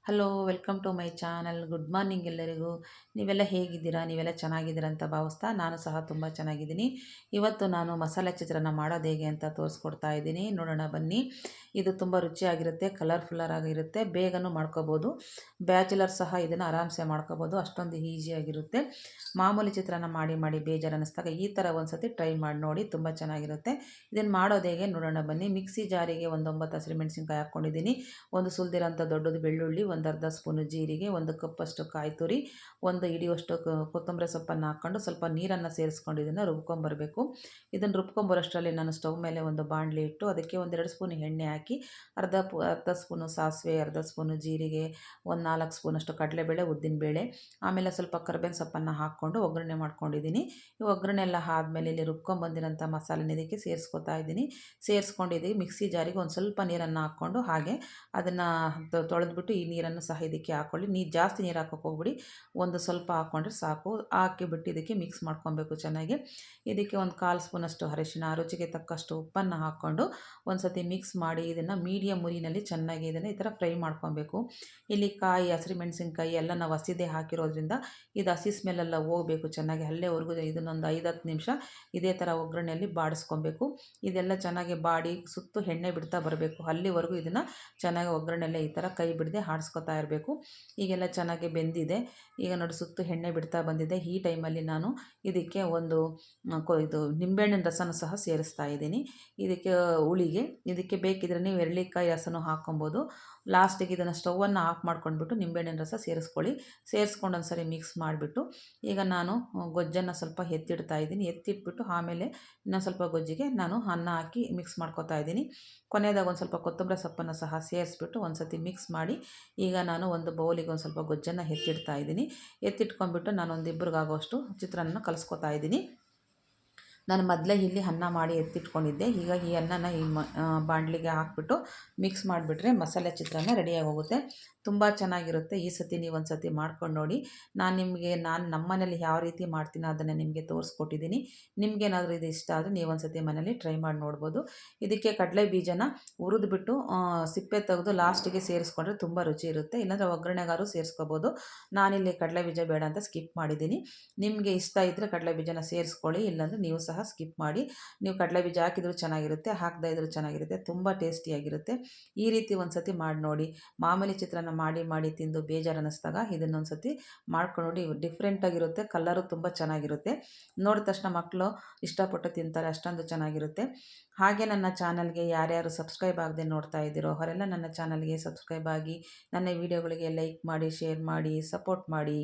Hello welcome to my channel. Good morning ಎಲ್ಲರಿಗೂ. ನೀವೆಲ್ಲ ಹೇಗಿದ್ದೀರಾ? ನೀವೆಲ್ಲ ಚೆನ್ನಾಗಿದ್ದೀರಾ ಅಂತ ಭಾವಿಸ್ತಾ ನಾನು ಸಹ ತುಂಬ ಚೆನ್ನಾಗಿದ್ದೀನಿ. ಇವತ್ತು ನಾನು ಮಸಾಲೆ ಚಿತ್ರಾನ್ನ ಮಾಡೋದು ಹೇಗೆ ಅಂತ ತೋರಿಸ್ಕೊಡ್ತಾ ಇದ್ದೀನಿ. ನೋಡೋಣ ಬನ್ನಿ. ಇದು ತುಂಬ ರುಚಿಯಾಗಿರುತ್ತೆ, ಕಲರ್ಫುಲ್ಲರಾಗಿರುತ್ತೆ, ಬೇಗನೂ ಮಾಡ್ಕೋಬೋದು. ಬ್ಯಾಚುಲರ್ ಸಹ ಇದನ್ನು ಆರಾಮ್ಸೆ ಮಾಡ್ಕೋಬೋದು, ಅಷ್ಟೊಂದು ಈಸಿಯಾಗಿರುತ್ತೆ. ಮಾಮೂಲಿ ಚಿತ್ರಾನ್ನ ಮಾಡಿ ಮಾಡಿ ಬೇಜಾರು ಅನ್ನಿಸ್ದಾಗ ಈ ಥರ ಒಂದು ಸತಿ ಟ್ರೈ ಮಾಡಿ ನೋಡಿ, ತುಂಬ ಚೆನ್ನಾಗಿರುತ್ತೆ. ಇದನ್ನು ಮಾಡೋದು ಹೇಗೆ ನೋಡೋಣ ಬನ್ನಿ. ಮಿಕ್ಸಿ ಜಾರಿಗೆ ಒಂದು 9 ಹಸಿರುಮೆಣಸಿನ್ಕಾಯಿ ಹಾಕ್ಕೊಂಡಿದ್ದೀನಿ. ಒಂದು ಸುಲಿದಿರೋಂಥ ದೊಡ್ಡದು ಬೆಳ್ಳುಳ್ಳಿ, ಒಂದು ಅರ್ಧ ಸ್ಪೂನು ಜೀರಿಗೆ, ಒಂದು ಕಪ್ಪಷ್ಟು ಕಾಯಿ ತುರಿ, ಒಂದು ಹಿಡಿಯುವಷ್ಟು ಕೊತ್ತಂಬರಿ ಸೊಪ್ಪನ್ನು ಹಾಕ್ಕೊಂಡು ಸ್ವಲ್ಪ ನೀರನ್ನು ಸೇರಿಸ್ಕೊಂಡು ಇದನ್ನು ರುಬ್ಕೊಂಬರಬೇಕು. ಇದನ್ನು ರುಬ್ಕೊಂಬರೋಷ್ಟರಲ್ಲಿ ನಾನು ಸ್ಟವ್ ಮೇಲೆ ಒಂದು ಬಾಣಲಿ ಇಟ್ಟು ಅದಕ್ಕೆ 1-2 ಸ್ಪೂನ್ ಎಣ್ಣೆ ಹಾಕಿ ಅರ್ಧ ಸ್ಪೂನು ಸಾಸಿವೆ, ಅರ್ಧ ಸ್ಪೂನು ಜೀರಿಗೆ, ಒಂದು 4 ಸ್ಪೂನಷ್ಟು ಕಡಲೆಬೇಳೆ, ಉದ್ದಿನಬೇಳೆ, ಆಮೇಲೆ ಸ್ವಲ್ಪ ಕರಿಬೇವಿನ ಸೊಪ್ಪನ್ನು ಹಾಕ್ಕೊಂಡು ಒಗ್ಗರಣೆ ಮಾಡ್ಕೊಂಡಿದ್ದೀನಿ. ಈ ಒಗ್ಗರಣೆ ಎಲ್ಲ ಆದಮೇಲೆ ಇಲ್ಲಿ ರುಬ್ಕೊಂಬಂದಿರೋಂಥ ಮಸಾಲೆನ ಇದಕ್ಕೆ ಸೇರಿಸ್ಕೊತಾ ಇದ್ದೀನಿ. ಸೇರಿಸ್ಕೊಂಡಿದ್ದೀವಿ. ಮಿಕ್ಸಿ ಜಾರಿಗೆ ಒಂದು ಸ್ವಲ್ಪ ನೀರನ್ನು ಹಾಕ್ಕೊಂಡು ಹಾಗೆ ಅದನ್ನು ತೊಳೆದ್ಬಿಟ್ಟು ಈ ನೀರನ್ನು ಸಹ ಇದಕ್ಕೆ ಹಾಕ್ಕೊಳ್ಳಿ. ಜಾಸ್ತಿ ನೀರು ಹಾಕೋಕೆ ಹೋಗ್ಬಿಡಿ, ಒಂದು ಸ್ವಲ್ಪ ಹಾಕ್ಕೊಂಡ್ರೆ ಸಾಕು. ಹಾಕಿಬಿಟ್ಟು ಇದಕ್ಕೆ ಮಿಕ್ಸ್ ಮಾಡ್ಕೊಬೇಕು ಚೆನ್ನಾಗಿ. ಇದಕ್ಕೆ ಒಂದು 1/4 ಸ್ಪೂನಷ್ಟು ಅರಿಶಿನ, ರುಚಿಗೆ ತಕ್ಕಷ್ಟು ಉಪ್ಪನ್ನು ಹಾಕ್ಕೊಂಡು ಒಂದು ಸತಿ ಮಿಕ್ಸ್ ಮಾಡಿ ಇದನ್ನು ಮೀಡಿಯಮ್ ಉರಿನಲ್ಲಿ ಚೆನ್ನಾಗಿ ಇದನ್ನು ಈ ಥರ ಫ್ರೈ ಮಾಡ್ಕೊಬೇಕು. ಇಲ್ಲಿ ಕಾಯಿ, ಹಸಿರುಮೆಣಸಿನ್ಕಾಯಿ ಎಲ್ಲ ನಾವು ಹಸಿದೇ ಹಾಕಿರೋದ್ರಿಂದ ಇದು ಹಸಿ ಸ್ಮೆಲ್ಲೆಲ್ಲ ಹೋಗಬೇಕು ಚೆನ್ನಾಗಿ. ಅಲ್ಲೇವರೆಗೂ ಇದನ್ನೊಂದು 5-10 ನಿಮಿಷ ಇದೇ ಥರ ಒಗ್ಗರಣೆಯಲ್ಲಿ ಬಾಡಿಸ್ಕೊಬೇಕು. ಇದೆಲ್ಲ ಚೆನ್ನಾಗಿ ಬಾಡಿ ಸುತ್ತು ಎಣ್ಣೆ ಬಿಡ್ತಾ ಬರಬೇಕು. ಅಲ್ಲಿವರೆಗೂ ಇದನ್ನು ಚೆನ್ನಾಗಿ ಒಗ್ಗರಣೆಲ್ಲೇ ಈ ಥರ ಕೈ ಬಿಡದೆ ಆಡಿಸ್ಕೊತಾ ಇರಬೇಕು. ಈಗೆಲ್ಲ ಚೆನ್ನಾಗಿ ಬೆಂದಿದೆ. ಈಗ ನೋಡಿ ಸುತ್ತು ಎಣ್ಣೆ ಬಿಡ್ತಾ ಬಂದಿದೆ. ಈ ಟೈಮಲ್ಲಿ ನಾನು ಇದಕ್ಕೆ ಒಂದು ಇದು ನಿಂಬೆಹಣ್ಣಿನ ರಸನೂ ಸಹ ಸೇರಿಸ್ತಾ ಇದ್ದೀನಿ. ಇದಕ್ಕೆ ಹುಳಿಗೆ ಇದಕ್ಕೆ ಬೇಕಿದ್ರೆ ನೀವು ಎರಳಿಕಾಯಿ ರಸನೂ ಹಾಕ್ಕೊಬೋದು. ಲಾಸ್ಟಿಗೆ ಇದನ್ನು ಸ್ಟವನ್ನು ಆಫ್ ಮಾಡ್ಕೊಂಡ್ಬಿಟ್ಟು ನಿಂಬೆಹಣ್ಣಿನ ರಸ ಸೇರಿಸ್ಕೊಳ್ಳಿ. ಸೇರಿಸ್ಕೊಂಡು ಒಂದು ಸರಿ ಮಿಕ್ಸ್ ಮಾಡಿಬಿಟ್ಟು ಈಗ ನಾನು ಗೊಜ್ಜನ್ನು ಸ್ವಲ್ಪ ಎತ್ತಿಡ್ತಾ ಇದ್ದೀನಿ. ಎತ್ತಿಟ್ಬಿಟ್ಟು ಆಮೇಲೆ ಇನ್ನೊಂದು ಸ್ವಲ್ಪ ಗೊಜ್ಜಿಗೆ ನಾನು ಅನ್ನ ಹಾಕಿ ಮಿಕ್ಸ್ ಮಾಡ್ಕೊತಾ ಇದ್ದೀನಿ. ಕೊನೆಯದಾಗಿ ಒಂದು ಸ್ವಲ್ಪ ಕೊತ್ತಂಬರಿ ಸೊಪ್ಪನ್ನು ಸಹ ಸೇರಿಸ್ಬಿಟ್ಟು ಒಂದು ಸತಿ ಮಿಕ್ಸ್ ಮಾಡಿ ಈಗ ನಾನು ಒಂದು ಬೌಲಿಗೆ ಒಂದು ಸ್ವಲ್ಪ ಗೊಜ್ಜನ್ನು ಎತ್ತಿಡ್ತಾ ಇದ್ದೀನಿ. ಎತ್ತಿಟ್ಕೊಂಡ್ಬಿಟ್ಟು ನಾನು ಒಂದು ಇಬ್ಬರಿಗಾಗೋಷ್ಟು ಚಿತ್ರಾನ್ನ ಕಲಿಸ್ಕೊತಾ ಇದ್ದೀನಿ. ನಾನು ಮೊದಲೇ ಇಲ್ಲಿ ಅನ್ನ ಮಾಡಿ ಎತ್ತಿಟ್ಕೊಂಡಿದ್ದೆ. ಈಗ ಈ ಅನ್ನನ ಈ ಬಾಣಲಿಗೆ ಹಾಕ್ಬಿಟ್ಟು ಮಿಕ್ಸ್ ಮಾಡಿಬಿಟ್ರೆ ಮಸಾಲೆ ಚಿತ್ರಾನ್ನ ರೆಡಿಯಾಗಿ ಹೋಗುತ್ತೆ. ತುಂಬ ಚೆನ್ನಾಗಿರುತ್ತೆ. ಈ ಸತಿ ನೀವು ಒಂದು ಸತಿ ಮಾಡ್ಕೊಂಡು ನೋಡಿ. ನಾನು ನಮ್ಮ ಮನೇಲಿ ಯಾವ ರೀತಿ ಮಾಡ್ತೀನೋ ಅದನ್ನು ನಿಮಗೆ ತೋರಿಸ್ಕೊಟ್ಟಿದ್ದೀನಿ. ನಿಮಗೇನಾದರೂ ಇದು ಇಷ್ಟ ಆದರೆ ನೀವು ಒಂದು ಸತಿ ಮನೇಲಿ ಟ್ರೈ ಮಾಡಿ ನೋಡ್ಬೋದು. ಇದಕ್ಕೆ ಕಡಲೆ ಬೀಜನ ಹುರಿದ್ಬಿಟ್ಟು ಸಿಪ್ಪೆ ತೆಗೆದು ಲಾಸ್ಟಿಗೆ ಸೇರಿಸ್ಕೊಂಡ್ರೆ ತುಂಬ ರುಚಿ ಇರುತ್ತೆ. ಇಲ್ಲಾಂದರೆ ಒಗ್ಗರಣೆಗಾರು ಸೇರಿಸ್ಕೋಬೋದು. ನಾನಿಲ್ಲಿ ಕಡಲೆ ಬೀಜ ಬೇಡ ಅಂತ ಸ್ಕಿಪ್ ಮಾಡಿದ್ದೀನಿ. ನಿಮಗೆ ಇಷ್ಟ ಇದ್ದರೆ ಕಡಲೆ ಬೀಜನ ಸೇರಿಸ್ಕೊಳ್ಳಿ, ಇಲ್ಲಾಂದರೆ ನೀವು ಸಹ ಸ್ಕಿಪ್ ಮಾಡಿ. ನೀವು ಕಡಲೆ ಬೀಜ ಹಾಕಿದರೂ ಚೆನ್ನಾಗಿರುತ್ತೆ, ಹಾಕದೇ ಇದ್ರೂ ಚೆನ್ನಾಗಿರುತ್ತೆ, ತುಂಬ ಟೇಸ್ಟಿಯಾಗಿರುತ್ತೆ. ಈ ರೀತಿ ಒಂದು ಸತಿ ಮಾಡಿ ನೋಡಿ. ಮಾಮೂಲಿ ಚಿತ್ರಾನ್ನ ಮಾಡಿ ಮಾಡಿ ತಿಂದು ಬೇಜಾರು ಅನ್ನಿಸ್ದಾಗ ಇದನ್ನೊಂದು ಸತಿ ಮಾಡ್ಕೊಂಡು ನೋಡಿ. ಡಿಫ್ರೆಂಟಾಗಿರುತ್ತೆ, ಕಲರು ತುಂಬ ಚೆನ್ನಾಗಿರುತ್ತೆ. ನೋಡಿದ ತಕ್ಷಣ ಮಕ್ಕಳು ಇಷ್ಟಪಟ್ಟು ತಿಂತಾರೆ, ಅಷ್ಟೊಂದು ಚೆನ್ನಾಗಿರುತ್ತೆ. ಹಾಗೆ ನನ್ನ ಚಾನಲ್ಗೆ ಯಾರ್ಯಾರು ಸಬ್ಸ್ಕ್ರೈಬ್ ಆಗದೆ ನೋಡ್ತಾ ಇದ್ದೀರೋ ಅವರೆಲ್ಲ ನನ್ನ ಚಾನಲ್ಗೆ ಸಬ್ಸ್ಕ್ರೈಬ್ ಆಗಿ ನನ್ನ ವೀಡಿಯೋಗಳಿಗೆ ಲೈಕ್ ಮಾಡಿ, ಶೇರ್ ಮಾಡಿ, ಸಪೋರ್ಟ್ ಮಾಡಿ.